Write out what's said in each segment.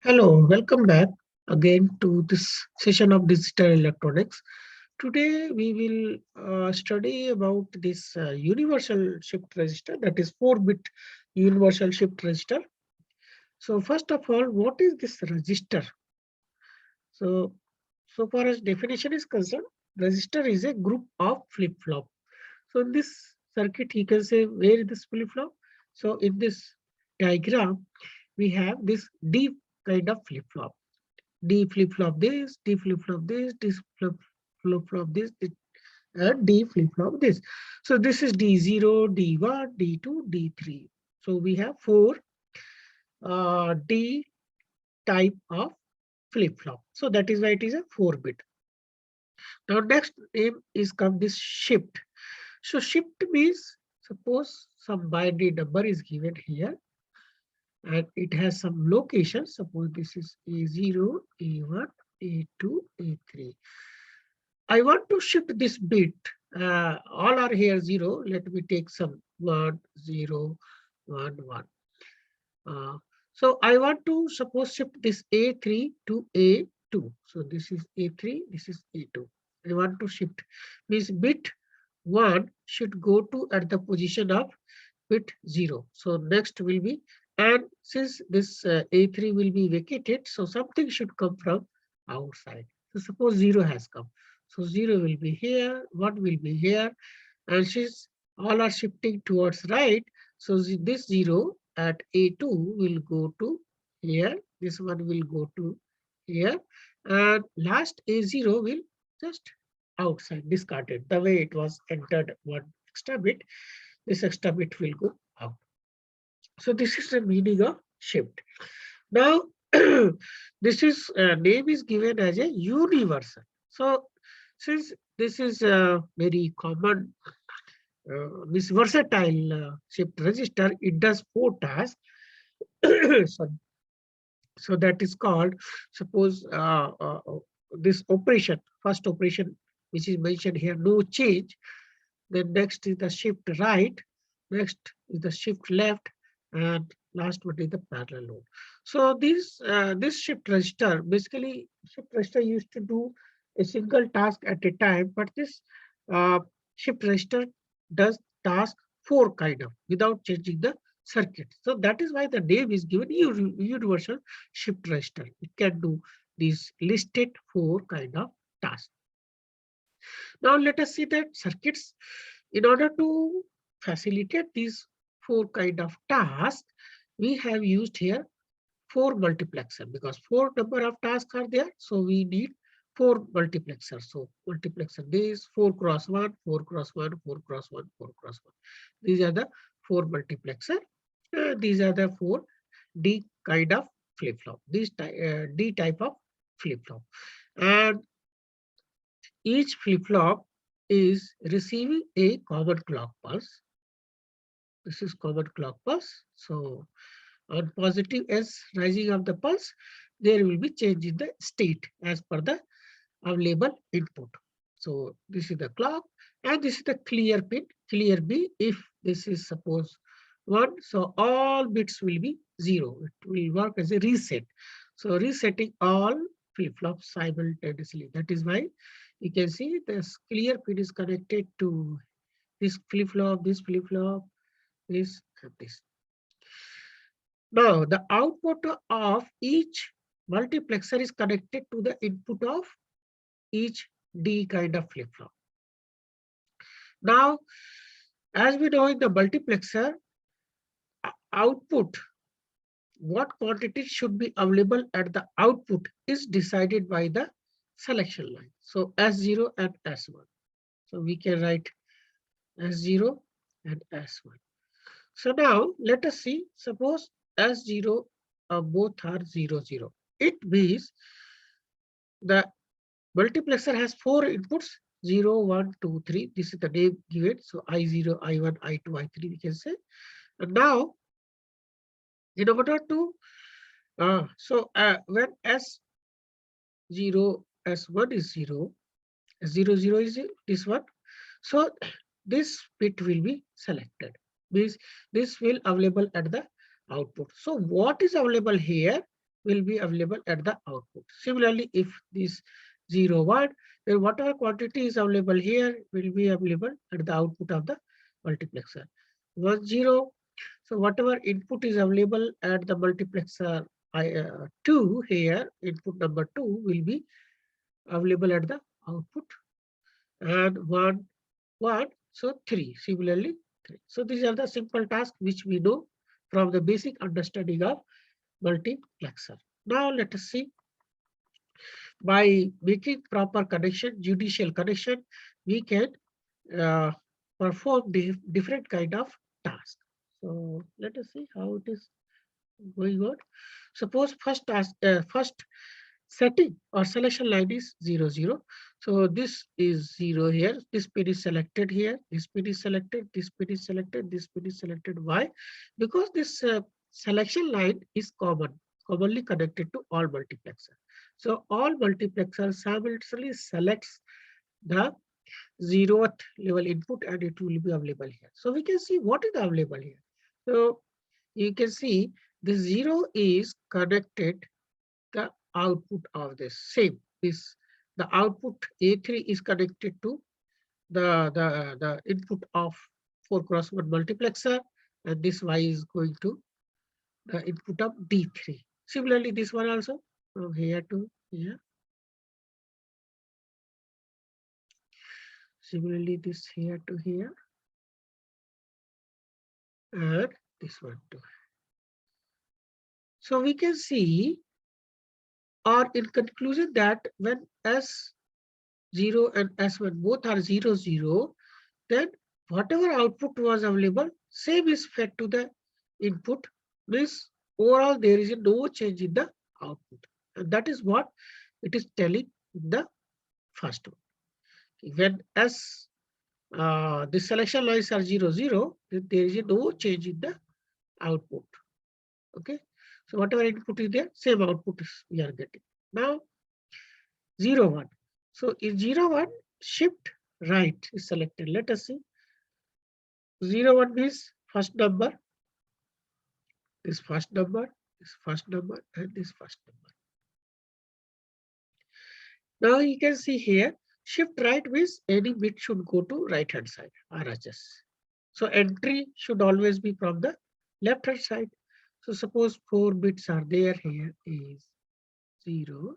Hello, welcome back again to this session of digital electronics. Today we will study about this universal shift register, that is 4-bit universal shift register. So first of all, what is this register? So, so far as definition is concerned, register is a group of flip-flop. So in this circuit, you can say where is this flip-flop? So in this diagram, we have this D kind of flip-flop. D flip flop this, D flip flop this, D flip flop this, and D flip flop this. So this is D0, D1, D2, D3. So we have four D type of flip flop. So that is why it is a 4-bit. Now next name is come this shift. So shift means suppose some binary number is given here and it has some location. Suppose this is A0, A1, A2, A3. I want to shift this bit. All are here 0. Let me take some 1, 0, 1, 1. Uh, so I want to suppose shift this A3 to A2. So this is A3, this is A2. I want to shift. Means bit 1 should go to at the position of bit 0. So next will be, and since this A3 will be vacated, so something should come from outside. So suppose 0 has come. So 0 will be here, 1 will be here, and since all are shifting towards right, so this 0 at A2 will go to here, this one will go to here, and last A0 will just outside, discarded. The way it was entered one extra bit, this extra bit will go out. So this is the meaning of shift. Now, this is name is given as a universal. So since this is a very common, this versatile shift register, it does 4 tasks. so, so that is called, suppose this operation, first operation, which is mentioned here, no change. Then next is the shift right, next is the shift left, and last one is the parallel load. So this shift register, basically shift register used to do a single task at a time, but this uh, shift register does task 4 kind of without changing the circuit. So that is why the name is given universal shift register. It can do these listed 4 kind of tasks. Now let us see that circuits, in order to facilitate these 4 kind of tasks, we have used here 4 multiplexer because 4 number of tasks are there. So we need 4 multiplexers. So multiplexer this 4 cross 1, 4 cross 1, 4 cross 1, 4 cross 1. These are the 4 multiplexer. These are the 4 D kind of flip-flop. This D type of flip-flop. And each flip-flop is receiving a common clock pulse. This is common clock pulse. So on positive S rising of the pulse, there will be change in the state as per the available input. So this is the clock and this is the clear pin, clear B. If this is suppose 1, so all bits will be 0. It will work as a reset. So resetting all flip-flops simultaneously. That is why you can see this clear pin is connected to this flip-flop, this flip-flop, this and this. Now the output of each multiplexer is connected to the input of each D kind of flip-flop. Now, as we know in the multiplexer, output, what quantity should be available at the output is decided by the selection line. So S0 and S1. So we can write S0 and S1. So now let us see, suppose S0 both are 0, 0. It means the multiplexer has 4 inputs, 0, 1, 2, 3. This is the name given. So I0, I1, I2, I3 we can say. And now in order to, when S0, S1 is 0, S0, 0 is this one. So this bit will be selected. This will available at the output. So what is available here? will be available at the output. Similarly, if this 0, 1, then whatever quantity is available here will be available at the output of the multiplexer. 1, 0, so whatever input is available at the multiplexer 2 here, input number 2 will be available at the output, and 1, 1, so 3, similarly 3. So these are the simple tasks which we know from the basic understanding of multiplexer. Now let us see, by making proper connection, judicial connection, we can uh, perform the different kind of task. So let us see how it is going on. Suppose first task, first setting or selection line is 0, 0. So this is 0 here. This pin is selected here. This pin is selected. This pin is selected. This pin is selected. Why? Because this selection line is commonly connected to all multiplexers. So all multiplexers simultaneously selects the 0th level input and it will be available here. So we can see what is available here. So you can see the 0 is connected the output of this same this the output A3 is connected to the input of 4 cross 1 multiplexer, and this Y is going to the input of D3. Similarly, this one also from here to here. Similarly, this here to here, and this one too. So we can see, or in conclusion, that when S0 and S1 both are 0, 0, then whatever output was available, same is fed to the input. Means overall there is no change in the output, and that is what it is telling in the first one. When the selection lines are 0, 0, then there is no change in the output. Okay, so whatever input is there, same output is we are getting. Now 0, 1. So in 0, 1, shift right is selected. Let us see. 0, 1 means first number, this first number, this first number, and this first number. Now you can see here, shift right means any bit should go to right hand side, RHS. So entry should always be from the left hand side. So suppose 4 bits are there, here is 0,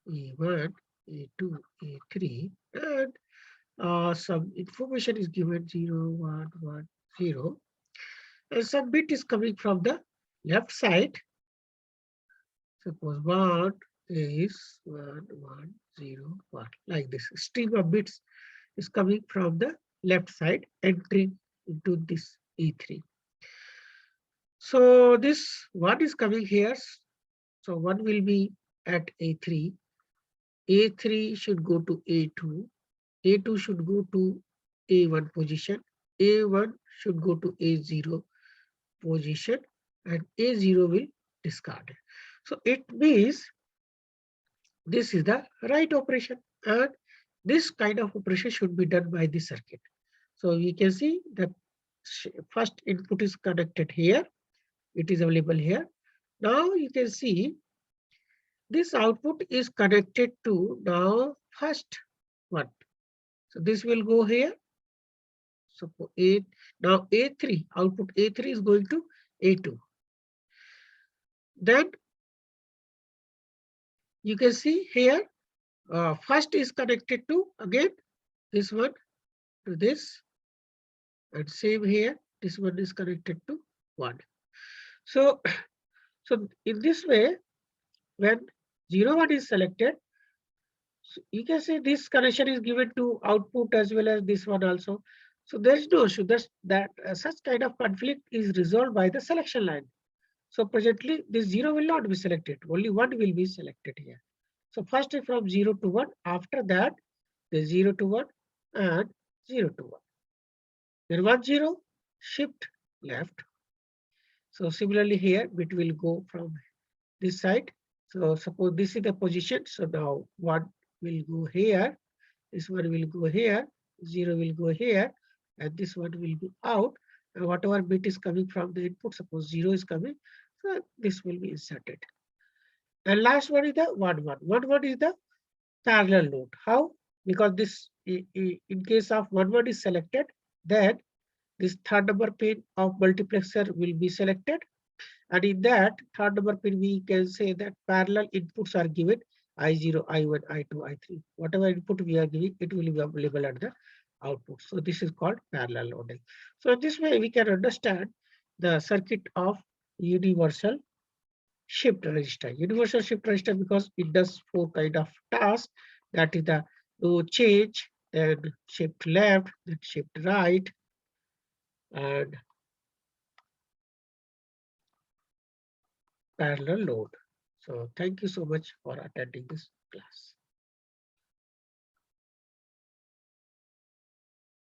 A1, A2, A3, and some information is given 0, 1, 1, 0. And some bit is coming from the left side. Suppose 1 is 1, 1, 0, 1. Like this. Stream of bits is coming from the left side, entering into this E3. So this 1 is coming here. So 1 will be at A3. A3 should go to A2. A2 should go to A1 position. A1 should go to A0 position, and A0 will discard it. So it means this is the right operation, and this kind of operation should be done by the circuit. So you can see that first input is connected here. It is available here. Now you can see this output is connected to now first one. So this will go here. So now A3, output A3 is going to A2. Then you can see here, first is connected to again this one to this, and same here, this one is connected to 1. So, so in this way, when 0, 1 is selected, so you can say this connection is given to output as well as this one also. So there is no issue. That such kind of conflict is resolved by the selection line. So presently, this 0 will not be selected. Only 1 will be selected here. So first is from 0 to 1. After that, the 0 to 1 and 0 to 1. Then 1, 0, shift left. So similarly here, bit will go from this side. So suppose this is the position. So now 1 will go here. This one will go here. 0 will go here. And this one will be out. And whatever bit is coming from the input, suppose 0 is coming, so this will be inserted. And last one is the 1-1. 1-1 is the parallel load. How? Because this, in case of 1-1 is selected, then this third number pin of multiplexer will be selected. And in that third number pin, we can say that parallel inputs are given I0, I1, I2, I3. Whatever input we are giving, it will be available at the output. So this is called parallel loading. So this way we can understand the circuit of universal shift register. Universal shift register because it does 4 kind of tasks. That is the to change, then shift left, then shift right, and parallel load. So thank you so much for attending this class.